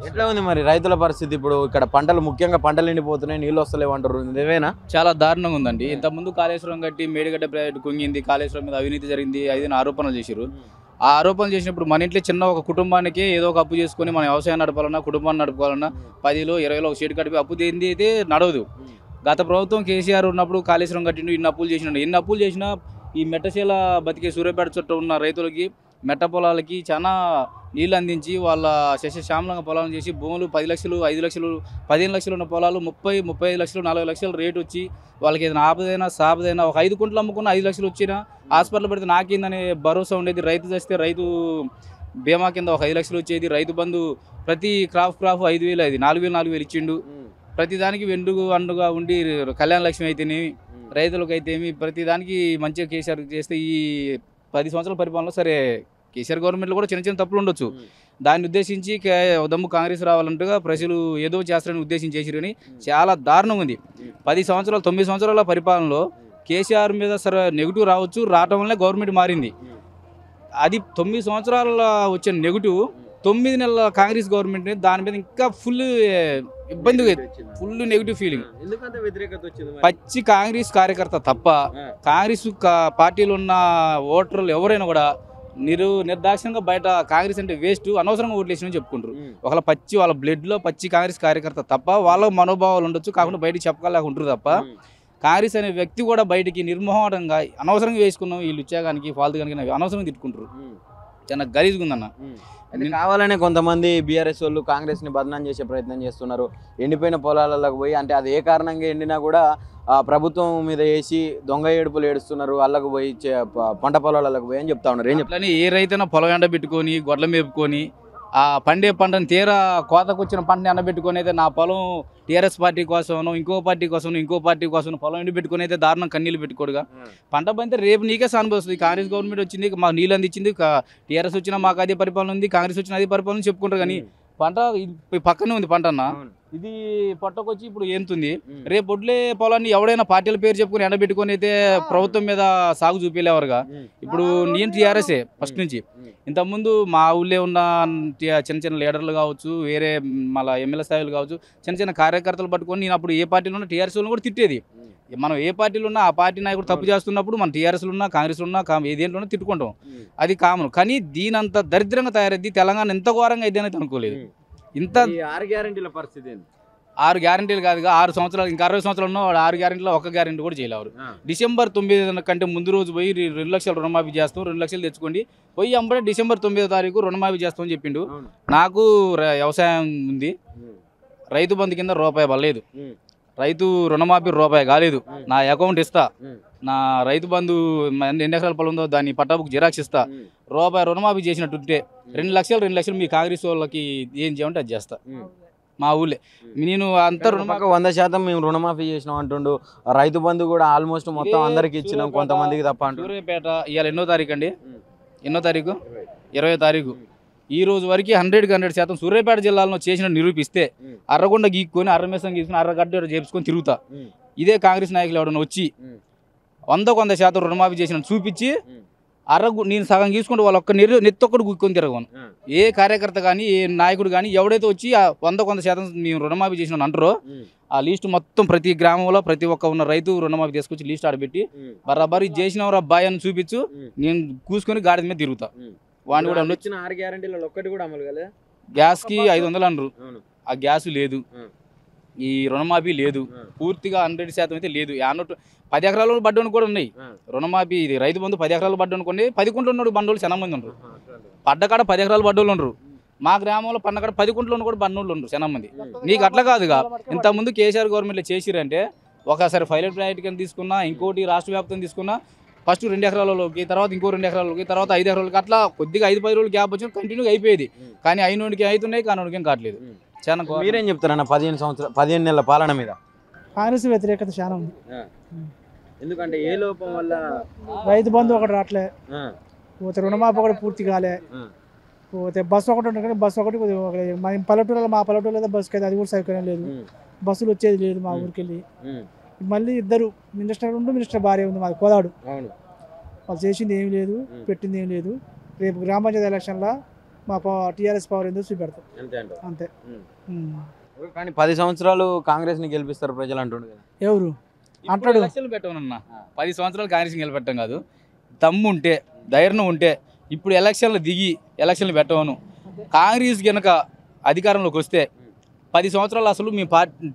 ఎట్లా ఉంది మరి రైతుల పరిస్థితి? ఇప్పుడు ఇక్కడ పంటలు ముఖ్యంగా పంటలు ఎండిపోతున్నాయి, నీళ్ళు వస్తలేవు అంటారు, నిజమేనా? చాలా దారుణంగా ఉందండి. ఇంతకుముందు కాళేశ్వరం కట్టి మేడిగడ్డ ప్రాజెక్టు కుంగింది, కాళేశ్వరం మీద అవినీతి జరిగింది, ఐదు ఆరోపణలు చేశారు. ఆ ఆరోపణలు చేసినప్పుడు మన ఇంట్లో చిన్న ఒక కుటుంబానికి ఏదో ఒక అప్పు చేసుకొని మన వ్యవసాయం నడపాలన్నా, కుటుంబాన్ని నడపాలన్నా 10లో 20లో ఒక షేడ్ కడిపి అప్పు దేంది అయితే నడవదు. గత ప్రభుత్వం కేసీఆర్ ఉన్నప్పుడు కాళేశ్వరం కట్టిండు, ఇన్ని అప్పులు చేసినాడు. ఎన్ని అప్పులు చేసినా ఈ మెట్టశీల బతికే సూర్యాపేట చుట్టూ ఉన్న రైతులకి, మెట్ట పొలాలకి చాలా నీళ్ళు అందించి వాళ్ళ శస్యశ్యామలంగా పొలాలను చేసి భూములు 10 లక్షలు, 5 లక్షలు, 15 లక్షలు ఉన్న పొలాలు 30, 35 లక్షలు, 40 లక్షలు రేటు వచ్చి వాళ్ళకి ఏదైనా ఆపదైనా సాపదైనా ఒక 5 కుంటలు అమ్ముకున్న 5 లక్షలు వచ్చినా హాస్పిటల్ పెడితే నాకేందనే భరోసా ఉండేది. రైతు చేస్తే రైతు బీమా కింద ఒక 5 లక్షలు వచ్చేది. రైతు బంధు ప్రతి క్రాప్ 5,000 అది 4,000 ఇచ్చిండు. ప్రతి దానికి వెండుగు అండుగా ఉండి కళ్యాణ లక్ష్మి అయితేనేమి, రైతులకు అయితేమి ప్రతి దానికి మంచిగా కేసీఆర్ చేస్తే ఈ 10 సంవత్సరాల పరిపాలనలో సరే కేసీఆర్ గవర్నమెంట్లో కూడా చిన్న చిన్న తప్పులు ఉండొచ్చు. దాన్ని ఉద్దేశించి దమ్ము కాంగ్రెస్ రావాలంటగా ప్రజలు ఏదో చేస్తారని ఉద్దేశించి చేసిరు. కానీ చాలా దారుణంగా ఉంది. 10 సంవత్సరాలు 9 సంవత్సరాల పరిపాలనలో కేసీఆర్ మీద సరే నెగిటివ్ రావచ్చు, రావటం వల్లే గవర్నమెంట్ మారింది. అది 9 సంవత్సరాల వచ్చిన నెగిటివ్ 9 నెలల కాంగ్రెస్ గవర్నమెంట్ దాని మీద ఇంకా ఫుల్ ఇబ్బంది, ఫుల్ నెగిటివ్ ఫీలింగ్. పచ్చి కాంగ్రెస్ కార్యకర్త తప్ప కాంగ్రెస్ పార్టీలో ఉన్న ఓటర్లు ఎవరైనా కూడా నిర్దాక్షిణ్యంగా బయట కాంగ్రెస్ అంటే వేస్ట్, అనవసరంగా ఓట్లేసిన చెప్పుకుంటారు. ఒకవేళ పచ్చి వాళ్ళ బ్లడ్లో పచ్చి కాంగ్రెస్ కార్యకర్త తప్ప వాళ్ళ మనోభావాలు ఉండొచ్చు, కాకుండా బయటకు చెప్పగలేక ఉంటారు తప్ప కాంగ్రెస్ అనే వ్యక్తి కూడా బయటికి నిర్మోహటంగా అనవసరంగా వేసుకున్నాం వీళ్ళు ఇచ్చాగానికి ఫాల్తు కనుక అనవసరంగా తిట్టుకుంటారు. చాలా గలీజ్గా ఉందన్న. కావాలనే కొంతమంది బీఆర్ఎస్ వాళ్ళు కాంగ్రెస్ ని బదనాం చేసే ప్రయత్నం చేస్తున్నారు. ఎండిపోయిన పొలాలకు పోయి, అంటే అది ఏ కారణంగా ఎండినా కూడా ప్రభుత్వం మీద వేసి దొంగ ఏడుపులు ఏడుస్తున్నారు, వాళ్ళకు పోయి పంట పొలాలకు పోయి అని చెప్తా ఉన్నారు. ఏం చెప్తాను? ఏ రైతైనా పొలం ఎండ పెట్టుకొని గొడ్ల మేపుకొని ఆ పండే పంటను తీరా కోతకు వచ్చిన పంటని ఎండబెట్టుకొని అయితే నా పొలం టీఆర్ఎస్ పార్టీ కోసం, ఇంకో పార్టీ కోసం పొలం ఎండబెట్టుకొని అయితే దారుణం కన్నీళ్ళు పెట్టుకోడుగా. పంట పండితే రేపు నీకే సానుభవిస్తుంది. కాంగ్రెస్ గవర్నమెంట్ వచ్చింది, మాకు నీళ్ళు అందించింది, టీఆర్ఎస్ వచ్చినా మాకు అదే పరిపాలన ఉంది, కాంగ్రెస్ వచ్చిన అదే పరిపాలన చెప్పుకుంటారు. కానీ పంట పక్కనే ఉంది పంట అన్న, ఇది పట్టకొచ్చి ఇప్పుడు ఏంతుంది. రేపు వడ్లే పొలాన్ని ఎవడైనా పార్టీల పేరు చెప్పుకొని ఎండబెట్టుకొని అయితే ప్రభుత్వం మీద సాగు చూపించేవారుగా. ఇప్పుడు నేను టీఆర్ఎస్ఏ ఫస్ట్ నుంచి. ఇంతకుముందు మా ఊళ్ళో ఉన్న చిన్న చిన్న లీడర్లు కావచ్చు, వేరే మళ్ళీ ఎమ్మెల్యే స్థాయిలు కావచ్చు, చిన్న చిన్న కార్యకర్తలు పట్టుకొని నేను అప్పుడు ఏ పార్టీలో ఉన్నా టీఆర్ఎస్ వాళ్ళని కూడా తిట్టేది. మనం ఏ పార్టీలో ఉన్నా ఆ పార్టీ నాయకుడు తప్పు చేస్తున్నప్పుడు మన టీఆర్ఎస్లో ఉన్నా కాంగ్రెస్లో ఉన్నా ఏదేంట్లో తిట్టుకుంటాం, అది కామన్. కానీ దీని అంత దరిద్రంగా తయారైంది తెలంగాణ ఎంత ఘోరంగా అయితే అనుకోలేదు. ఇంత 6 గ్యారెంటీల పరిస్థితి 6 గ్యారెంటీలు కాదుగా, 6 సంవత్సరాలు ఇంకా 60 సంవత్సరాలు ఉన్న వాడు 6 గ్యారెంటీలో 1 గ్యారెంటీ కూడా చేయలేరు. డిసెంబర్ 9 కంటే ముందు రోజు పోయి 2 లక్షలు రుణమాఫీ చేస్తాం, 2 లక్షలు తెచ్చుకోండి పోయి అమ్మడే డిసెంబర్ 9వ తారీఖు రుణమాఫీ చేస్తామని చెప్పిండు. నాకు వ్యవసాయం ఉంది, రైతు బంధు కింద రూపాయి పడలేదు, రైతు రుణమాఫీ రూపాయి కాలేదు, నా అకౌంట్ ఇస్తా, నా రైతు బంధు ఎన్ని ఎకరాల పొలం ఉందో దాన్ని పట్టాబుక్ జిరాక్స్ ఇస్తా, రూపాయి రుణమాఫీ చేసినట్టుంటే 2 లక్షలు మీ కాంగ్రెస్ వాళ్ళకి ఏం చేయమంటే అది చేస్తా. మా ఊళ్ళే నేను అంత 100% మేము రుణమాఫీ చేసినాం అంటుండు. రైతు బంధు కూడా ఆల్మోస్ట్ మొత్తం అందరికి ఇచ్చినాం, కొంతమందికి తప్ప అంటూ. సూర్యాపేట ఇవాళ ఎన్నో తారీఖు అండి? ఎన్నో తారీఖు? 20వ తారీఖు. ఈ రోజు వరకు 100% సూర్యాపేట జిల్లాలో చేసిన నిరూపిస్తే అర్రగొండ గీక్కొని అర్రమేసం గీసుకొని అర్రగడ్డ చేపించుకొని తిరుగుతా. ఇదే కాంగ్రెస్ నాయకులు ఎవడన్నా వచ్చి 100% రుణమాఫీ చేసిన చూపించి నేను సగం తీసుకుంటే వాళ్ళు ఒక్క నెత్తొక్కడు గుక్కొని తిరగను. ఏ కార్యకర్త కానీ ఏ నాయకుడు కానీ ఎవడైతే వచ్చి 100% మేము రుణమాఫీ చేసిన అంటారో ఆ లిస్ట్ మొత్తం ప్రతి గ్రామంలో ప్రతి ఒక్క ఉన్న రైతు రుణమాఫీ తీసుకొచ్చి లిస్ట్ ఆడబెట్టి బరాబర్ ఇది చేసిన అబ్బాయి అని చూపించు, నేను కూసుకొని గాడి మీద తిరుగుతా. వాడిని కూడా వచ్చిన 6 గ్యారెంటీలలో ఒక్కటి కూడా అమలు కాలే. గ్యాస్కి 500 అనరు, ఆ గ్యాస్ లేదు, ఈ రుణమాఫీ లేదు, పూర్తిగా 100% అయితే లేదు. 10 ఎకరాల బడ్డోని కూడా ఉన్నాయి రుణమాఫీ. ఇది రైతు బంధు 10 ఎకరాల బడ్డ అనుకోండి, 10 కుంటలు ఉన్నాడు బండోళ్ళు చాలా మంది ఉండరు. పడ్డకాడ 10 ఎకరాల బడ్డోళ్ళు ఉండరు. మా గ్రామంలో పన్నకాడ 10 కుంటలు కూడా బండోళ్ళు ఉండరు చాలా మంది. నీకు అట్లా కాదుగా. ఇంతకుముందు కేసీఆర్ గవర్నమెంట్లో చేసిరంటే ఒకసారి పైలట్ ప్రాజెక్ట్ కింద తీసుకున్నా, ఇంకోటి రాష్ట్ర వ్యాప్తంగా తీసుకున్నా, ఫస్ట్ 2 ఎకరాలలోకి, తర్వాత ఇంకో 2 ఎకరాలకి, తర్వాత 5 ఎకరాలకి, అట్లా కొద్దిగా 5-10 రోజులు గ్యాప్ వచ్చి కంటిన్యూగా అయిపోయేది. కానీ అయినోడికి అవుతున్నాయి, కానోడికి ఏం కావట్లేదు. చాలా. మీరేం చెప్తారన్న 15 నెలల పాలన మీద? కాంగ్రెస్ వ్యతిరేకత చాలా ఉంది. ఎందుకంటే ఏ లోపం వల్ల? రైతు బంధు ఒకటి రావట్లే, పోతే రుణమాఫీ ఒకటి పూర్తి కాలే, పోతే బస్సు ఒకటి ఉంటుంది కానీ బస్సు ఒకటి మా పల్లెటూరులో మా పల్లెటూరులో బస్సుకి అయితే అది కూడా సౌకర్యం లేదు, బస్సులు వచ్చేది లేదు మా ఊరికి వెళ్ళి. మళ్ళీ ఇద్దరు మినిస్టర్ భార్య ఉంది మాది కోదాడు, వాళ్ళు చేసింది ఏమి లేదు, పెట్టింది ఏమి లేదు. రేపు గ్రామ పంచాయతీ ఎలక్షన్లో మా టీఆర్ఎస్ పవర్ ఎందుకు చూపెడతాం అంతే అంట. అంతే. కానీ 10 సంవత్సరాలు కాంగ్రెస్ ని గెలిపిస్తారు ప్రజలు అంటుండు కదా. ఎవరు అంటాడు? ఎలక్షన్లు పెట్టమన్నా 10 సంవత్సరాలు కాంగ్రెస్ నిలబెట్టడం కాదు, దమ్ము ఉంటే ధైర్యం ఉంటే ఇప్పుడు ఎలక్షన్లు దిగి ఎలక్షన్లు పెట్టవను. కాంగ్రెస్ కనుక అధికారంలోకి వస్తే 10 సంవత్సరాలు అసలు మీ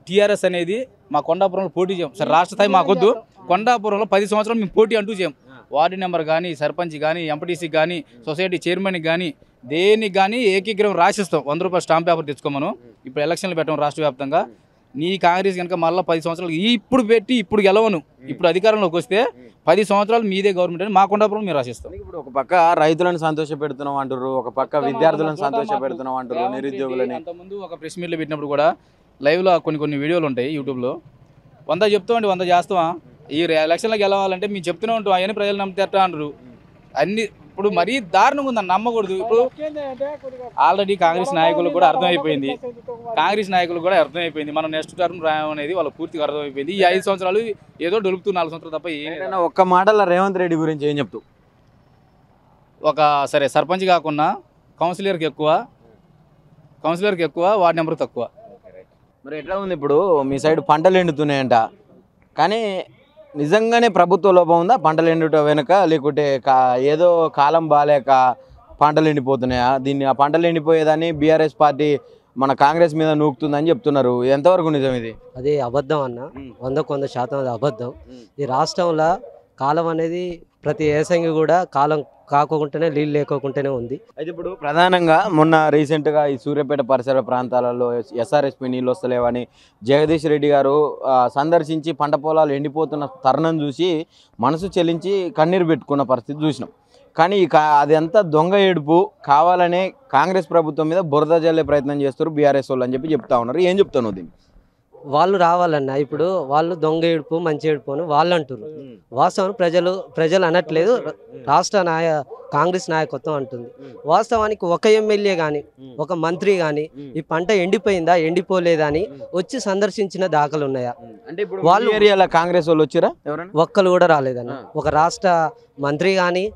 టీఆర్ఎస్ అనేది మా కొండాపురంలో పోటీ చేయం సార్. రాష్ట్ర స్థాయి మాకొద్దు, కొండాపురంలో 10 సంవత్సరాలు మేము పోటీ అంటూ చేయం. వార్డు నెంబర్ కానీ, సర్పంచ్ కానీ, ఎంపీటీసీ కానీ, సొసైటీ చైర్మన్కి కానీ, దేనికి కానీ ఏకీగ్రహం రాసిస్తాం. 100 రూపాయలు స్టాంప్ పేపర్ తెచ్చుకోమను. ఇప్పుడు ఎలక్షన్లు పెట్టాం రాష్ట్ర వ్యాప్తంగా. నీ కాంగ్రెస్ కనుక మళ్ళీ 10 సంవత్సరాలు ఇప్పుడు పెట్టి ఇప్పుడు గెలవను, ఇప్పుడు అధికారంలోకి వస్తే 10 సంవత్సరాలు మీదే గవర్నమెంట్ అని మా కొండాపురం మీరు రాసిస్తాం. ఇప్పుడు ఒక పక్క రైతులను సంతోష పెడుతున్నాం అంటారు, ఒక పక్క విద్యార్థులను సంతోష పెడుతున్నాం అంటారు, నిరుద్యోగులని. అంతకుముందు ఒక ప్రెస్ మీట్లో పెట్టినప్పుడు కూడా లైవ్లో కొన్ని వీడియోలు ఉంటాయి యూట్యూబ్లో. 100 చెప్తామండి, 100 చేస్తామా? ఈ ఎలక్షన్లో గెలవాలంటే మేము చెప్తూనే ఉంటాం, అవన్నీ ప్రజలు నమ్ముతారట అంటారు. అన్ని ఇప్పుడు మరీ దారుణంగా ఉందని నమ్మకూడదు. ఇప్పుడు ఆల్రెడీ కాంగ్రెస్ నాయకులకు కూడా అర్థమైపోయింది, మనం నెక్స్ట్ టర్మ్ రాయం అనేది వాళ్ళకి పూర్తిగా అర్థమైపోయింది. ఈ 5 సంవత్సరాలు ఏదో డొలుపుతూ 4 సంవత్సరాలు తప్ప ఏదైనా ఒక్క మాటలో రేవంత్ రెడ్డి గురించి ఏం చెప్తావు? సరే సర్పంచ్ కాకుండా కౌన్సిలర్కి ఎక్కువ, వార్డు నెంబర్ తక్కువ. మరి ఎట్లా ఉంది ఇప్పుడు మీ సైడ్ పంటలు ఎండుతున్నాయంట, కానీ నిజంగానే ప్రభుత్వ లోపం ఉందా పంటలు ఎండుట వెనుక, లేకుంటే ఏదో కాలం బాలేక పంటలు ఎండిపోతున్నాయా? దీన్ని ఆ పంటలు ఎండిపోయేదాన్ని బీఆర్ఎస్ పార్టీ మన కాంగ్రెస్ మీద నూకుతుందని చెప్తున్నారు. ఎంతవరకు నిజం ఇది? అది అబద్ధం అన్న, 100% అది అబద్ధం. ఈ రాష్ట్రంలో కాలం అనేది ప్రతి ఏసంగి కూడా కాలం కాకుండానే నీళ్ళు లేకోకుండానే ఉంది. అయితే ఇప్పుడు ప్రధానంగా మొన్న రీసెంట్గా ఈ సూర్యాపేట పరిసర ప్రాంతాలలో ఎస్ఆర్ఎస్పీ నీళ్ళు వస్తలేవని జగదీష్ రెడ్డి గారు సందర్శించి పంట పొలాలు ఎండిపోతున్న తరుణం చూసి మనసు చెల్లించి కన్నీరు పెట్టుకున్న పరిస్థితి చూసినాం. కానీ అది అంతా దొంగ ఏడుపు, కావాలనే కాంగ్రెస్ ప్రభుత్వం మీద బురద జల్లే ప్రయత్నం చేస్తారు బీఆర్ఎస్ వాళ్ళు అని చెప్తా ఉన్నారు. ఏం చెప్తాను దీన్ని? వాళ్ళు రావాలన్న, ఇప్పుడు వాళ్ళు దొంగ ఏడుపు మంచి ఏడుపు అని వాళ్ళు అంటున్నారు. వాస్తవం ప్రజలు అనట్లేదు, రాష్ట్ర కాంగ్రెస్ నాయకత్వం అంటుంది. వాస్తవానికి ఒక ఎమ్మెల్యే కానీ ఒక మంత్రి కానీ ఈ పంట ఎండిపోయిందా ఎండిపోలేదా అని వచ్చి సందర్శించిన దాఖలు ఉన్నాయా? అంటే ఇప్పుడు వాళ్ళు ఏరియాలో కాంగ్రెస్ వాళ్ళు వచ్చిరా? ఒక్కరు కూడా రాలేదన్న. ఒక రాష్ట్ర మంత్రి కానీ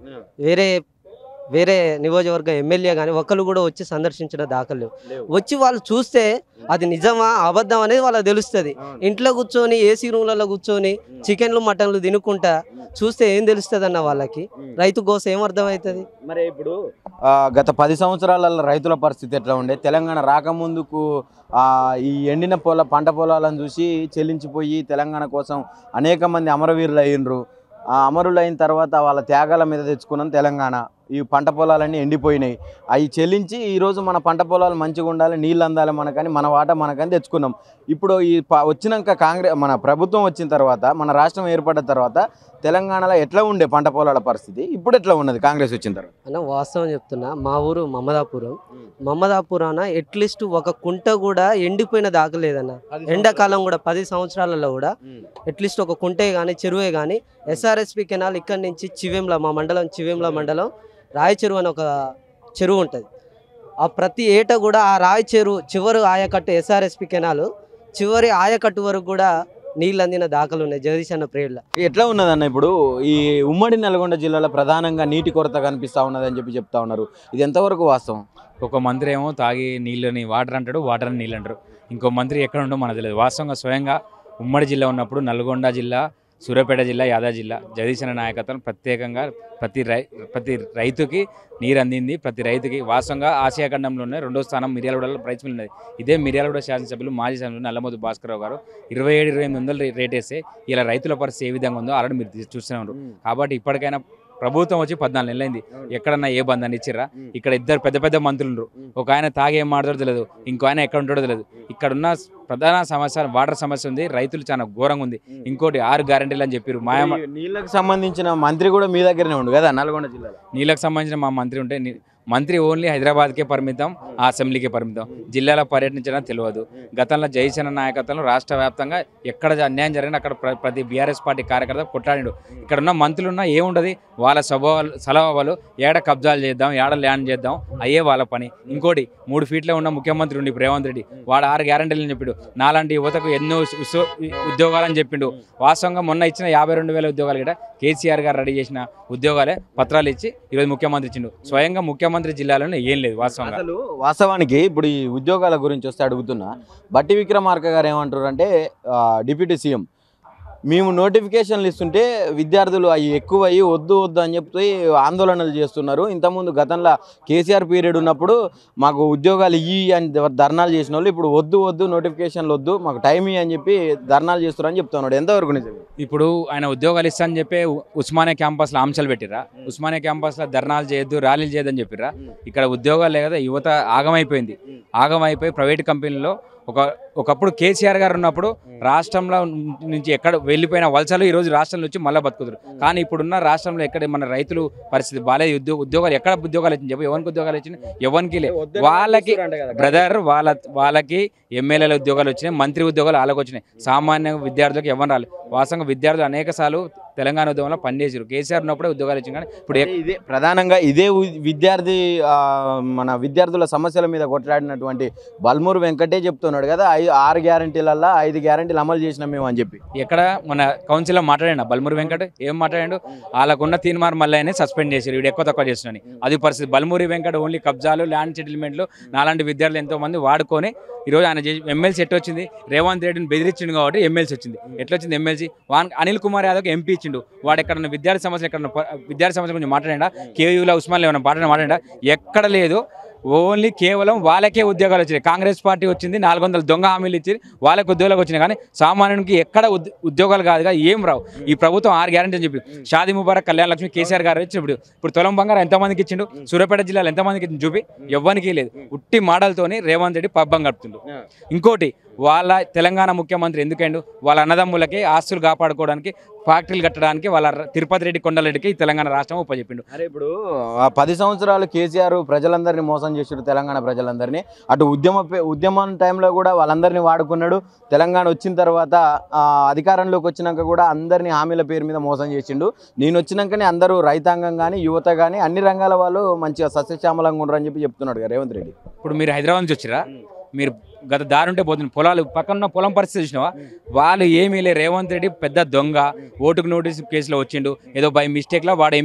వేరే నియోజకవర్గ ఎమ్మెల్యే కానీ ఒక్కరు కూడా వచ్చి సందర్శించిన దాఖలు వచ్చి వాళ్ళు చూస్తే అది నిజమా అబద్ధం అనేది వాళ్ళకి తెలుస్తుంది. ఇంట్లో కూర్చొని ఏసీ రూమ్లలో కూర్చొని చికెన్లు మటన్లు తినుకుంటా చూస్తే ఏం తెలుస్తుంది అన్న వాళ్ళకి? రైతు గోస ఏం అర్థమవుతుంది? మరి ఇప్పుడు గత 10 సంవత్సరాల రైతుల పరిస్థితి ఎట్లా ఉండే? తెలంగాణ రాకముందుకు ఈ ఎండిన పంట పొలాలను చూసి చెల్లించిపోయి తెలంగాణ కోసం అనేక మంది అమరవీరులు అయినరు. ఆ అమరులు అయిన తర్వాత వాళ్ళ త్యాగాల మీద తెచ్చుకున్నాం తెలంగాణ. ఈ పంట పొలాలన్నీ ఎండిపోయినాయి. అవి చెల్లించి ఈరోజు మన పంట పొలాలు మంచిగా ఉండాలి, నీళ్ళు అందాలి మనకని, మన వాటా మనకని తెచ్చుకున్నాం. ఇప్పుడు ఈ వచ్చినాక మన ప్రభుత్వం వచ్చిన తర్వాత, మన రాష్ట్రం ఏర్పడిన తర్వాత తెలంగాణలో ఎట్లా ఉండే పంట పొలాల పరిస్థితి, ఇప్పుడు ఎట్లా ఉన్నది కాంగ్రెస్ వచ్చిన తర్వాత? అన్న వాస్తవం చెప్తున్నా, మా ఊరు మమ్మదాపురాన అట్లీస్ట్ ఒక కుంట కూడా ఎండిపోయిన దాకలేదన్న. ఎండాకాలం కూడా 10 సంవత్సరాలలో కూడా అట్లీస్ట్ ఒక కుంటే కానీ చెరువే కానీ ఎస్ఆర్ఎస్పి కెనాల్ ఇక్కడి నుంచి మా మండలం చివేంల మండలం రాయి చెరువు అని ఒక చెరువు ఉంటుంది. ఆ ప్రతి ఏటా కూడా ఆ రాయి చెరువు చివరి ఆయకట్టు ఎస్ఆర్ఎస్పి కెనాల్ చివరి ఆయకట్టు వరకు కూడా నీళ్ళు అందిన దాఖలు ఉన్నాయి జగదీష్ అన్న ప్రేయర్లో. ఎట్లా ఉన్నదన్న ఇప్పుడు ఈ ఉమ్మడి నల్గొండ జిల్లాలో ప్రధానంగా నీటి కొరత కనిపిస్తూ ఉన్నదని చెప్తా ఉన్నారు. ఇది ఎంతవరకు వాస్తవం? ఒక మంత్రి ఏమో తాగి నీళ్ళని వాటర్ అంటాడు, వాటర్ అని నీళ్ళు అంటారు. ఇంకో మంత్రి ఎక్కడ ఉండో మనకు తెలియదు. వాస్తవంగా స్వయంగా ఉమ్మడి జిల్లా ఉన్నప్పుడు నల్గొండ జిల్లా, సూర్యాపేట జిల్లా, యాదాద్రి జిల్లా జగదీష్ అన్న నాయకత్వం ప్రత్యేకంగా ప్రతి రైతుకి నీరు అందింది. ప్రతి రైతుకి వాస్తవంగా ఆసియా ఖండంలోనే 2వ స్థానం మిర్యాలగూడలో ప్రైజ్ మిల్ ఉన్నది. ఇదే మిర్యాలగూడ శాసనసభ్యులు మాజీ శాసనసభ్యులు నల్లమోదు భాస్కరరావు గారు 27-2800 రేట్ వేస్తే ఇలా రైతుల పరిస్థితి ఏ విధంగా ఉందో ఆల్రెడీ మీరు చూస్తున్నారు. కాబట్టి ఇప్పటికైనా ప్రభుత్వం వచ్చి 14 నెలలైంది, ఎక్కడన్నా ఏ బంధాన్ని ఇచ్చిర్రా? ఇక్కడ ఇద్దరు పెద్ద మంత్రులు, ఒక ఆయన తాగి ఏం మాట్లాడో తెలియదు, ఇంకో ఆయన ఎక్కడ ఉంటాడో తెలియదు. ఇక్కడ ఉన్న ప్రధాన సమస్య వాటర్ సమస్య ఉంది, రైతులు చాలా ఘోరంగా ఉంది. ఇంకోటి 6 గ్యారెంటీలు అని చెప్పారు. నీళ్ళకి సంబంధించిన మంత్రి కూడా మీ దగ్గరనే ఉండు కదా నల్గొండ జిల్లాలో? నీళ్ళకి సంబంధించిన మా మంత్రి ఉంటే మంత్రి ఓన్లీ హైదరాబాద్కే పరిమితం, ఆ అసెంబ్లీకే పరిమితం, జిల్లాలో పర్యటించడం తెలియదు. గతంలో జయసేన నాయకత్వంలో రాష్ట్ర వ్యాప్తంగా ఎక్కడ అన్యాయం జరిగినా అక్కడ ప్రతి బీఆర్ఎస్ పార్టీ కార్యకర్త కొట్లాడిండు. ఇక్కడ ఉన్న మంత్రులున్నా ఏముండదు, వాళ్ళ సలహాలు ఏడ కబ్జాలు చేద్దాం, ఏడ ల్యాండ్ చేద్దాం, అయ్యే వాళ్ళ పని. ఇంకోటి 3 ఫీట్లే ఉన్న ముఖ్యమంత్రి ఉండి రేవంత్ రెడ్డి వాడు 6 గ్యారెంటీలు అని చెప్పిండు. నాలాంటి యువతకు ఎన్నో ఉద్యోగాలని చెప్పిండు. వాస్తవంగా మొన్న ఇచ్చిన 52,000 ఉద్యోగాలు కూడా కేసీఆర్ గారు రెడీ చేసిన ఉద్యోగాలే పత్రాలు ఇచ్చి ఈరోజు ముఖ్యమంత్రి ఇచ్చిండు. స్వయంగా ముఖ్యమంత్రి ముఖ్యమంత్రి జిల్లాలోనే ఏం లేదు వాస్తవంగా. అసలు వాస్తవానికి ఇప్పుడు ఈ ఉద్యోగాల గురించి వస్తే అడుగుతున్నా, బట్టి విక్రమార్క గారు ఏమంటారు అంటే డిప్యూటీ సీఎం మేము నోటిఫికేషన్లు ఇస్తుంటే విద్యార్థులు అవి ఎక్కువయ్యి వద్దు వద్దు అని చెప్పి ఆందోళనలు చేస్తున్నారు. ఇంతకుముందు గతంలో కేసీఆర్ పీరియడ్ ఉన్నప్పుడు మాకు ఉద్యోగాలు ఇయ్యి అని ధర్నాలు చేసిన వాళ్ళు ఇప్పుడు వద్దు వద్దు నోటిఫికేషన్లు వద్దు మాకు టైం ఇయ్యి అని చెప్పి ధర్నాలు చేస్తున్నారని చెప్తున్నాడు. ఎంతవరకు నిజం? ఇప్పుడు ఆయన ఉద్యోగాలు ఇస్తా అని చెప్పి ఉస్మానియా క్యాంపస్లో ఆంక్షలు పెట్టిరా, ఉస్మానియా క్యాంపస్లో ధర్నాలు చేయొద్దు ర్యాలీలు చేయొద్దని చెప్పిరా. ఇక్కడ ఉద్యోగాలు లేదా యువత ఆగమైపోయింది. ఆగమైపోయి ప్రైవేట్ కంపెనీలో ఒకప్పుడు కేసీఆర్ గారు ఉన్నప్పుడు రాష్ట్రంలో నుంచి ఎక్కడ వెళ్ళిపోయిన వలసలు ఈరోజు రాష్ట్రంలో వచ్చి మళ్ళీ బతుకుతారు. కానీ ఇప్పుడున్న రాష్ట్రంలో ఎక్కడ మన రైతులు పరిస్థితి బాగాలేదు. ఉద్యోగాలు ఎక్కడ ఉద్యోగాలు వచ్చింది చెప్పి ఎవరికి ఉద్యోగాలు వచ్చినాయి? ఎవరికి లేదు. వాళ్ళకి బ్రదర్ వాళ్ళకి ఎమ్మెల్యేల ఉద్యోగాలు వచ్చినాయి, మంత్రి ఉద్యోగాలు వాళ్ళకి వచ్చినాయి. సామాన్య విద్యార్థులకు ఎవరు రాలేదు. వాస్తవంగా విద్యార్థులు అనేక సార్లు తెలంగాణ ఉద్యమంలో పనిచేసారు. కేసీఆర్ ఉన్నప్పుడే ఉద్యోగాలు ఇచ్చింది. కానీ ఇప్పుడు ఇదే ప్రధానంగా విద్యార్థి మన విద్యార్థుల సమస్యల మీద కొట్లాడినటువంటి బల్మూరు వెంకటే చెప్తున్నాడు కదా, 6 గ్యారంటీలల్లో 5 గ్యారంటీలు అమలు చేసినాం మేము అని చెప్పి. ఎక్కడ మన కౌన్సిల్లో మాట్లాడాడు బల్మూరు వెంకట్ ఏం మాట్లాడాడు? వాళ్ళకున్న తీన్మార్ మల్లయ్యని సస్పెండ్ చేశారు, వీడు ఎక్కువ తక్కువ చేస్తున్నాను. అది పరిస్థితి. బల్మూరి వెంకట్ ఓన్లీ కబ్జాలు, ల్యాండ్ సెటిల్మెంట్లు నాలాంటి విద్యార్థులు ఎంతో మంది వాడుకొని ఈరోజు ఆయన ఎమ్మెల్సీ ఎట్లా వచ్చింది? రేవంత్ రెడ్డిని బెదిరించిండు కాబట్టి ఎమ్మెల్సీ వచ్చింది. ఎట్లా వచ్చింది ఎమ్మెల్సీ? అనిల్ కుమార్ యాదవ్ ఎంపీ ఇచ్చిండు. వాడు ఎక్కడ విద్యార్థి సమస్యలు విద్యార్థి సమస్యల గురించి మాట్లాడా? కేయూలో ఉస్మాన్లో ఏమైనా మాట్లాడా? ఎక్కడ లేదు. ఓన్లీ కేవలం వాళ్ళకే ఉద్యోగాలు వచ్చినాయి. కాంగ్రెస్ పార్టీ వచ్చింది, 400 దొంగ హామీలు ఇచ్చి వాళ్ళకి ఉద్యోగాలు వచ్చినాయి. కానీ సామాన్యునికి ఎక్కడ ఉద్యోగాలు కాదుగా, ఏం రావు. ఈ ప్రభుత్వం 6 గ్యారంటీ అని చెప్పి షాదీ ముబారక్, కళ్యాణ లక్ష్మి కేసీఆర్ గారు ఇచ్చినప్పుడు ఇప్పుడు తులం బంగారం ఎంతమందికి ఇచ్చిండు? సూర్యాపేట జిల్లాలో ఎంతమందికి ఇచ్చిండు చూపి? ఎవ్వరికి లేదు. ఉట్టి మాటలతోని రేవంత్ రెడ్డి పబ్బం గడుపుతుండు. ఇంకోటి, వాళ్ళ తెలంగాణ ముఖ్యమంత్రి ఎందుకండు? వాళ్ళ అన్నదమ్ములకి ఆస్తులు కాపాడుకోవడానికి, ఫ్యాక్టరీలు కట్టడానికి వాళ్ళ తిరుపతి రెడ్డి కొండలరెడ్డికి తెలంగాణ రాష్ట్రం ఉపజెప్పిండు. అరే ఇప్పుడు 10 సంవత్సరాలు కేసీఆర్ ప్రజలందరినీ మోసం చేసాడు, తెలంగాణ ప్రజలందరినీ. అటు ఉద్యమం టైంలో కూడా వాళ్ళందరినీ వాడుకున్నాడు. తెలంగాణ వచ్చిన తర్వాత అధికారంలోకి వచ్చినాక కూడా అందరినీ హామీల పేరు మీద మోసం చేసిండు. నేను వచ్చినాకనే అందరూ రైతాంగం కానీ యువత కానీ అన్ని రంగాల వాళ్ళు మంచిగా సస్యశ్యామలంగా ఉండరని చెప్పి చెప్తున్నాడు రేవంత్ రెడ్డి. ఇప్పుడు మీరు హైదరాబాద్ నుంచి వచ్చిరా? మీరు గత దారుంటే పోతుంది. పొలాలు పక్కన పొలం పరిస్థితి చూసినావా? వాళ్ళు ఏమీ లే. రేవంత్ రెడ్డి పెద్ద దొంగ, ఓటుకు నోటీస్ కేసులో వచ్చిండు. ఏదో బై మిస్టేక్లో వాడు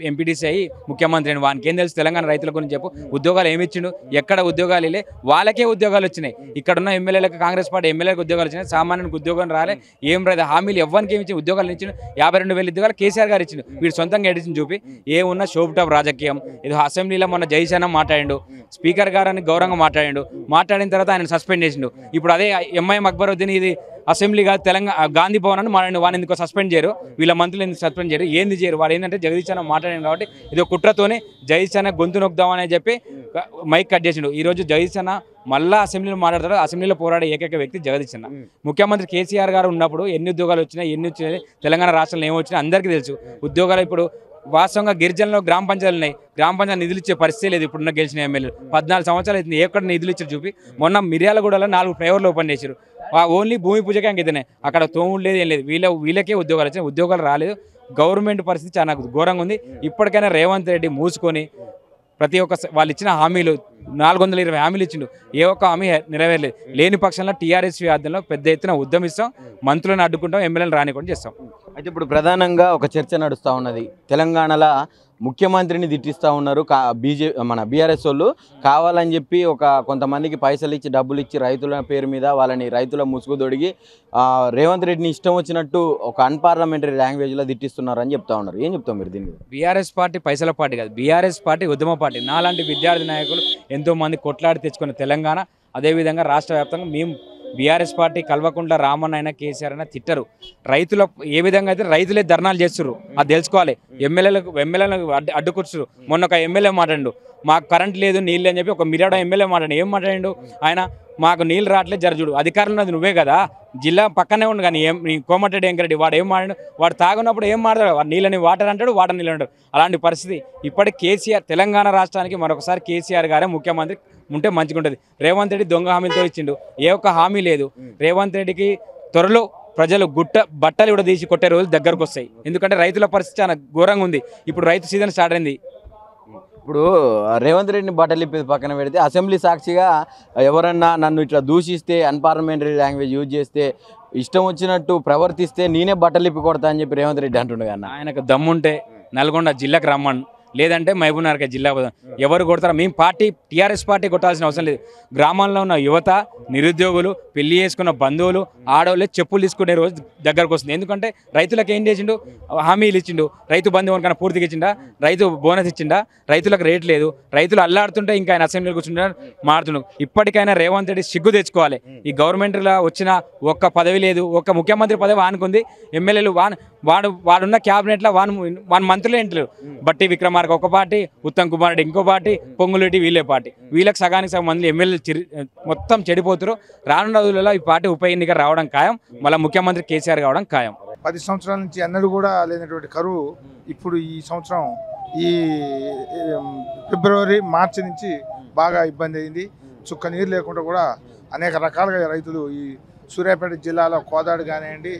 ఎంపీటీసీ అయ్యి ముఖ్యమంత్రి అని. వానికి ఏం తెలుసు తెలంగాణ రైతుల గురించి చెప్పు? ఉద్యోగాలు ఏమి ఇచ్చిండు? ఎక్కడ ఉద్యోగాలు లే. వాళ్ళకే ఉద్యోగాలు వచ్చినాయి. ఇక్కడున్న ఎమ్మెల్యేలకు, కాంగ్రెస్ పార్టీ ఎమ్మెల్యేలకు ఉద్యోగాలు వచ్చినాయి. సామాన్యునికి ఉద్యోగం రాలే. ఏం రాదు. హామీలు ఎవరికి ఏమి ఇచ్చింది? ఉద్యోగాలు ఇచ్చిండు. 52,000 ఉద్యోగాలు కేసీఆర్ గారు ఇచ్చిండు. వీడు సొంతంగా ఎడిచింది చూపి ఏమున్నా షోప్ టాప్ రాజకీయం. ఏదో అసెంబ్లీలో మొన్న జైశానం మాట్లాడిండు, స్పీకర్ గారని గౌరవంగా మాట్లాడిండు. మాట్లాడిన తర్వాత ఆయన సస్పెండ్ చేసిండు. ఇప్పుడు అదే ఎంఐఎం అక్బరుద్దీన్ ఇది అసెంబ్లీ కాదు తెలంగాణ గాంధీ భవన్ అని మాట్లాడి వాడిని ఎందుకు సస్పెండ్ చేయరు? వీళ్ళ మంత్రులు ఎందుకు సస్పెండ్ చేయరు? ఏంది చేయరు? వాడు ఏంటంటే జగదీష్ అన్న మాట్లాడాను కాబట్టి ఇది కుట్రతోనే జగదీష్ అన్న గొంతు నొక్కుదామని చెప్పి మైక్ కట్ చేసిండు. ఈరోజు జగదీష్ అన్న మళ్ళీ అసెంబ్లీలో మాట్లాడతాడు. అసెంబ్లీలో పోరాడే ఏకైక వ్యక్తి జగదీష్ అన్న. ముఖ్యమంత్రి కేసీఆర్ గారు ఉన్నప్పుడు ఎన్ని ఉద్యోగాలు వచ్చినాయి, ఎన్ని వచ్చినాయి, తెలంగాణ రాష్ట్రంలో ఏమొచ్చినాయి అందరికీ తెలుసు. ఉద్యోగాలు ఇప్పుడు వాస్తవంగా గిరిజనలో గ్రామ పంచాయతీలు ఉన్నాయి. గ్రామ పంచాయతీ నిధులు ఇచ్చే పరిస్థితి లేదు. ఇప్పుడున్న గెలిచిన ఎమ్మెల్యేలు 14 సంవత్సరాలు అవుతుంది. ఎక్కడ నిధులు ఇచ్చారు చూపి? మొన్న మిర్యాలగూడలో 4 ఫ్లైఓవర్లు ఓపెన్ చేశారు. ఓన్లీ భూమి పూజకే అంకితనే. అక్కడ తోముడు లేదు, ఏం లేదు. వీళ్ళకే ఉద్యోగాలు వచ్చినాయి. ఉద్యోగాలు రాలేదు. గవర్నమెంట్ పరిస్థితి చాలా ఘోరంగా ఉంది. ఇప్పటికైనా రేవంత్ రెడ్డి మూసుకొని ప్రతి ఒక్క వాళ్ళు ఇచ్చిన హామీలు 420 హామీలు ఇచ్చిండు. ఏ ఒక్క హామీ నెరవేరలేదు. లేని పక్షంలో టీఆర్ఎస్ ఆధ్వర్యంలో పెద్ద ఎత్తున ఉద్యమిస్తాం, మంత్రులను అడ్డుకుంటాం, ఎమ్మెల్యేలను రానికుండా చేస్తాం. అయితే ఇప్పుడు ప్రధానంగా ఒక చర్చ నడుస్తూ ఉన్నది. తెలంగాణలో ముఖ్యమంత్రిని తిట్టిస్తూ ఉన్నారు మన బీఆర్ఎస్ వాళ్ళు. కావాలని చెప్పి కొంతమందికి పైసలు ఇచ్చి డబ్బులు ఇచ్చి రైతుల పేరు మీద వాళ్ళని రైతుల ముసుగు దొడిగి రేవంత్ రెడ్డిని ఇష్టం వచ్చినట్టు ఒక అన్పార్లమెంటరీ లాంగ్వేజ్లో తిట్టిస్తున్నారు అని చెప్తా ఉన్నారు. ఏం చెప్తాం మీరు దీన్ని? బీఆర్ఎస్ పార్టీ పైసల పార్టీ కాదు, బీఆర్ఎస్ పార్టీ ఉద్యమ పార్టీ. నాలాంటి విద్యార్థి నాయకులు ఎంతోమంది కొట్లాడి తెచ్చుకున్న తెలంగాణ. అదేవిధంగా రాష్ట్ర వ్యాప్తంగా మేము బీఆర్ఎస్ పార్టీ కల్వకుంట్ల రామన్న అయినా కేసీఆర్ అయినా తిట్టరు. రైతుల ఏ విధంగా అయితే రైతులే ధర్నాలు చేస్తున్నారు అది తెలుసుకోవాలి. ఎమ్మెల్యేలకు అడ్డుకూర్చురు. మొన్న ఒక ఎమ్మెల్యే మాట్లాడు, మాకు కరెంట్ లేదు నీళ్ళు అని చెప్పి ఒక మిర్యాడ ఎమ్మెల్యే మాట్లాడు. ఏం మాట్లాడిండు ఆయన? మాకు నీళ్ళు రావట్లేదు జరజుడు. అధికారంలో అది నువ్వే కదా, జిల్లా పక్కనే ఉండు. కానీ కోమటిరెడ్డి వెంకరెడ్డి వాడు ఏం మాట్లాడు? వాడు తాగున్నప్పుడు ఏం మాట్లాడు? నీళ్ళని వాటర్ అంటాడు, వాటర్ నీళ్ళు అంటాడు. అలాంటి పరిస్థితి ఇప్పటికి కేసీఆర్ తెలంగాణ రాష్ట్రానికి మరొకసారి కేసీఆర్ గారే ముఖ్యమంత్రి ఉంటే మంచిగా ఉంటుంది. రేవంత్ రెడ్డి దొంగ హామీలతో ఇచ్చిండు. ఏ ఒక్క హామీ లేదు. రేవంత్ రెడ్డికి త్వరలో ప్రజలు బట్టలు కూడా తీసి కొట్టే రోజులు దగ్గరకు వస్తాయి. ఎందుకంటే రైతుల పరిస్థితి చాలా ఘోరంగా ఉంది. ఇప్పుడు రైతు సీజన్ స్టార్ట్ అయింది. ఇప్పుడు రేవంత్ రెడ్డిని బట్టలిప్పేది పక్కన పెడితే అసెంబ్లీ సాక్షిగా ఎవరన్నా నన్ను ఇట్లా దూషిస్తే, అన్పార్లమెంటరీ లాంగ్వేజ్ యూజ్ చేస్తే, ఇష్టం వచ్చినట్టు ప్రవర్తిస్తే నేనే బట్టలిప్పి కొడతా అని చెప్పి రేవంత్ రెడ్డి అంటుండే. అన్న ఆయనకు దమ్ముంటే నల్గొండ జిల్లాకు రమ్మను. లేదంటే మహబూబ్నగర్ జిల్లా పోదాం. ఎవరు కొడతారా? మేము పార్టీ టీఆర్ఎస్ పార్టీ కొట్టాల్సిన అవసరం లేదు. గ్రామాల్లో ఉన్న యువత, నిరుద్యోగులు, పెళ్లి చేసుకున్న బంధువులు, ఆడవాళ్ళే చెప్పులు తీసుకునే రోజు దగ్గరకు వస్తుంది. ఎందుకంటే రైతులకు ఏం చేసిండు? హామీలు ఇచ్చిండు. రైతు బంధు కన్నా పూర్తిగా ఇచ్చిండా? రైతు బోనస్ ఇచ్చిండా? రైతులకు రేట్ లేదు. రైతులు అల్లాడుతుంటే ఇంకా ఆయన అసెంబ్లీకి కూర్చుంటే మారుతున్నాడు. ఇప్పటికైనా రేవంత్ రెడ్డి సిగ్గు తెచ్చుకోవాలి. ఈ గవర్నమెంట్లో వచ్చిన ఒక్క పదవి లేదు, ఒక్క ముఖ్యమంత్రి పదవి వానుకుంది. ఎమ్మెల్యేలు వాడున్న క్యాబినెట్లో వాన్ మంత్రులు ఏంటలేరు. బట్టి విక్రమార్క ఒక పార్టీ, ఉత్తమ్ కుమార్ రెడ్డి ఇంకో పార్టీ, పొంగులేటి వీళ్ళే పార్టీ. వీళ్ళకి సగానికి సగం మంది ఎమ్మెల్యేలు మొత్తం చెడిపోతారు. రానున్న రోజులలో ఈ పార్టీ ఉప ఎన్నిక రావడం ఖాయం. మళ్ళీ ముఖ్యమంత్రి కేసీఆర్ కావడం ఖాయం. 10 సంవత్సరాల నుంచి ఎన్నడూ కూడా లేనటువంటి కరువు ఇప్పుడు ఈ సంవత్సరం ఈ ఫిబ్రవరి మార్చి నుంచి బాగా ఇబ్బంది అయింది. చుక్క నీరు లేకుండా కూడా అనేక రకాలుగా రైతులు ఈ సూర్యాపేట జిల్లాలో కోదాడు కానివ్వండి,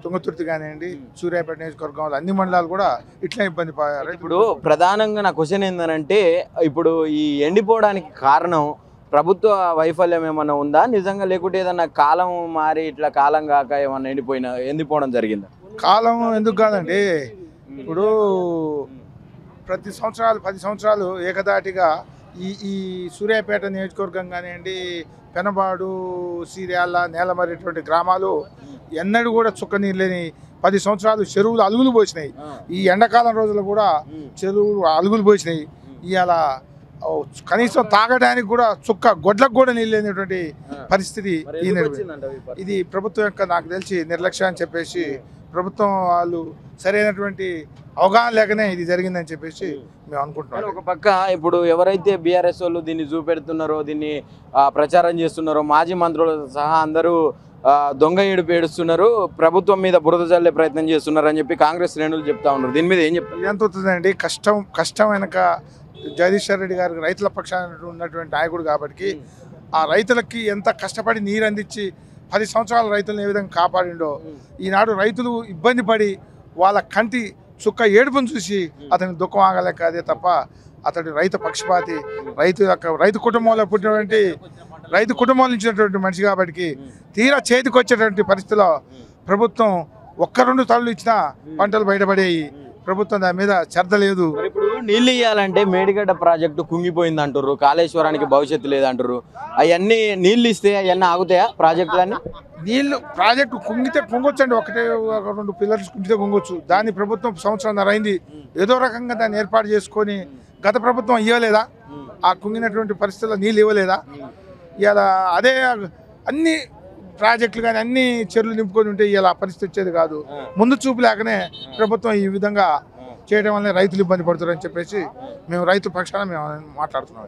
తుంగతుర్తి కానివ్వండి, సూర్యాపేట నియోజకవర్గంలో అన్ని మండలాలు కూడా ఇట్లా ఇబ్బంది పడారు. ఇప్పుడు ప్రధానంగా నా క్వశ్చన్ ఏంటంటే, ఇప్పుడు ఈ ఎండిపోవడానికి కారణం ప్రభుత్వ వైఫల్యం ఏమన్నా ఉందా నిజంగా, లేకుంటే ఏదన్నా కాలం మారి ఇట్లా కాలం కాక ఏమన్నా ఎండిపోవడం జరిగిందా? కాలం ఎందుకు కాదండి, ఇప్పుడు ప్రతి 10 సంవత్సరాలు ఏకదాటిగా ఈ సూర్యాపేట నియోజకవర్గం కానివ్వండి, పెనబాడు, సీర్యాల, నేలమరి ఇటువంటి గ్రామాలు ఎన్నడూ కూడా చుక్క నీరు లేని 10 సంవత్సరాలు చెరువులు అలుగులు పోసినాయి. ఈ ఎండాకాలం రోజులు కూడా చెరువులు అలుగులు పోసినాయి. ఇవాళ కనీసం తాగడానికి కూడా చుక్క గొడ్లకు కూడా నీళ్ళు లేనటువంటి పరిస్థితి. ఇది ప్రభుత్వం యొక్క నాకు తెలిసి నిర్లక్ష్యం అని చెప్పేసి, ప్రభుత్వం వాళ్ళు సరైనటువంటి అవగాహన లేకనే ఇది జరిగిందని చెప్పేసి మేము అనుకుంటున్నాం. ఒక పక్క ఇప్పుడు ఎవరైతే బీఆర్ఎస్ వాళ్ళు దీన్ని చూపెడుతున్నారో, దీన్ని ప్రచారం చేస్తున్నారో, మాజీ మంత్రులు సహా అందరూ దొంగ ఏడుపు ఏడుస్తున్నారు, ప్రభుత్వం మీద బురద జల్లే ప్రయత్నం చేస్తున్నారు అని చెప్పి కాంగ్రెస్ శ్రేణులు చెప్తా ఉన్నారు. దీని మీద ఏం చెప్తారు? ఎంత అవుతుందండి? కష్టం వెనక జగదీశ్వర్ రెడ్డి గారికి రైతుల పక్షాన ఉన్నటువంటి నాయకుడు కాబట్టి ఆ రైతులకి ఎంత కష్టపడి నీరు అందించి 10 సంవత్సరాల రైతులను ఏ విధంగా కాపాడిండో, ఈనాడు రైతులు ఇబ్బంది పడి వాళ్ళ కంటి చుక్క ఏడుపును చూసి అతని దుఃఖం ఆగలేక, అదే తప్ప అతడి రైతు పక్షపాతి, రైతు కుటుంబంలో పుట్టినటువంటి రైతు కుటుంబం నుంచి మనిషి కాబట్టి తీరా చేతికి వచ్చేటువంటి పరిస్థితిలో ప్రభుత్వం 1-2 తళ్ళు ఇచ్చినా పంటలు బయటపడేవి. ప్రభుత్వం దాని మీద శ్రద్ధ లేదు. ఇప్పుడు నీళ్ళు ఇవ్వాలంటే మేడిగడ్డ ప్రాజెక్టు కుంగిపోయింది అంటారు, కాళేశ్వరానికి భవిష్యత్తు లేదంటారు. అవన్నీ నీళ్ళు ఇస్తే అవన్నీ ఆగుతాయా ప్రాజెక్టులన్నీ? నీళ్ళు ప్రాజెక్టు కుంగితే కుంగొచ్చండి, 1-2 పిల్లర్స్ కుంగితే కుంగొచ్చు. దాన్ని ప్రభుత్వం సంవత్సరంన్నర అయింది, ఏదో రకంగా దాన్ని ఏర్పాటు చేసుకొని గత ప్రభుత్వం ఇవ్వలేదా? ఆ కుంగినటువంటి పరిస్థితుల్లో నీళ్ళు ఇవ్వలేదా? ఇలా అదే అన్ని ప్రాజెక్టులు కానీ అన్ని చెరువులు నింపుకొని ఉంటే ఇలా పరిస్థితి వచ్చేది కాదు. ముందు చూపు లేకనే ప్రభుత్వం ఈ విధంగా చేయడం వల్ల రైతులు ఇబ్బంది పడుతారని చెప్పేసి మేము రైతు పక్షాన మేము మాట్లాడుతున్నాం.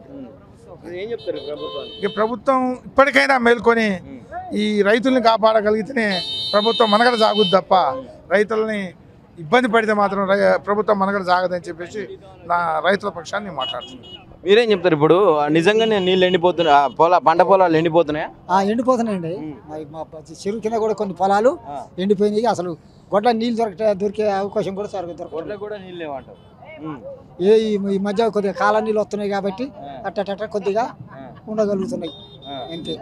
ఇక ప్రభుత్వం ఇప్పటికైనా మేల్కొని ఈ రైతుల్ని కాపాడగలిగితేనే ప్రభుత్వం మనగడ సాగుద్ది తప్ప రైతులని ఇబ్బంది పడితే మాత్రం ప్రభుత్వం మనగడ సాగదని చెప్పేసి నా రైతుల పక్షాన్ని మాట్లాడుతున్నాను. మీరేం చెప్తారు? ఇప్పుడు నిజంగానే నీళ్ళు ఎండిపోతున్నాయి, పంట పొలాలు ఎండిపోతున్నాయా? ఎండిపోతున్నాయండి. మా చెరువు కింద కూడా కొన్ని పొలాలు ఎండిపోయినాయి. అసలు గొడ్ల నీళ్ళు దొరికే అవకాశం కూడా ఈ మధ్య కొద్దిగా కాల నీళ్ళు వస్తున్నాయి కాబట్టి అట్ట కొద్దిగా ఉండగలుగుతున్నాయి అంతే.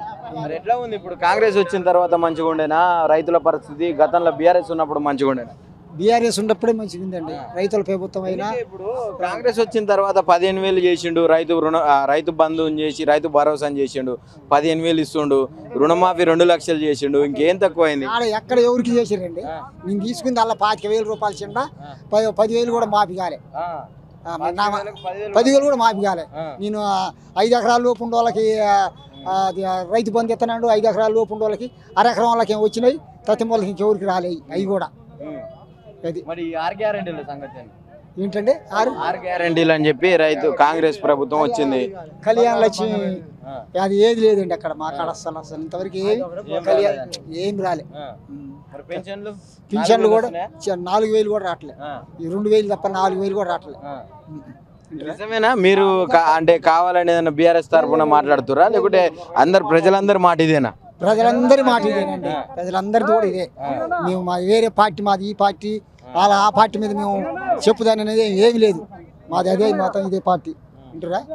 ఎట్లా ఉంది ఇప్పుడు? కాంగ్రెస్ వచ్చిన తర్వాత మంచిగా ఉండేనా రైతుల పరిస్థితి? గతంలో బీఆర్ఎస్ ఉన్నప్పుడు మంచిగా ఉండేనా? బీఆర్ఎస్ ఉన్నప్పుడే మంచిగా ఉందండి. రైతుల ప్రభుత్వం అయినా ఇప్పుడు కాంగ్రెస్ వచ్చిన తర్వాత 15,000 చేసిండు, రైతు బంధు చేసి రైతు భరోసాని చేసిండు, 15,000 ఇస్తుండు, రుణమాఫీ 2 లక్షలు చేసిండు, ఇంకేం తక్కువైంది? ఎక్కడ ఎవరికి చేసారండి? నేను తీసుకుంది అలా 25,000 రూపాయలు చిన్న 10,000 కూడా మాఫీ కాలే, 10,000 కూడా మాఫీ కాలే. నేను 5 ఎకరాల లోపు ఉండే వాళ్ళకి రైతు బంధు ఇస్తున్నాడు, 5 ఎకరాల లోపు ఉండే వాళ్ళకి, 1/2 ఎకరం వాళ్ళకి ఏమి వచ్చినాయి, తత్తి వాళ్ళకి ఇంకెవరికి రాలేయి. అవి కూడా అది మరి 6 గ్యారెంటీల సంగతి ఏంటంటే 6 గ్యారెంటీలు అని చెప్పి రైతు కాంగ్రెస్ ప్రభుత్వం వచ్చింది. కళ్యాణ లక్ష్మి అది ఏది లేదండి అక్కడ మా కాడ అసలు ఇంతవరకు ఏం రాలే. పింఛన్లు కూడా 4,000 కూడా రావట్లేదు. ఈ 2,000 తప్ప 4,000 కూడా రావట్లేదు. నిజమేనా? మీరు అంటే కావాలని ఏదైనా బీఆర్ఎస్ తరఫున మాట్లాడుతురా, లేకుంటే ప్రజలందరి మాట ఇదేనా? ప్రజలందరి మాట ఇదేనండి, ప్రజలందరిది కూడా ఇదే. మేము వేరే పార్టీ, మాది ఈ పార్టీ, ఆ పార్టీ మీద మేము చెప్పుదాని అనేది ఏమి లేదు. మాది అదే మాత్రం ఇదే పార్టీ. వింటారా?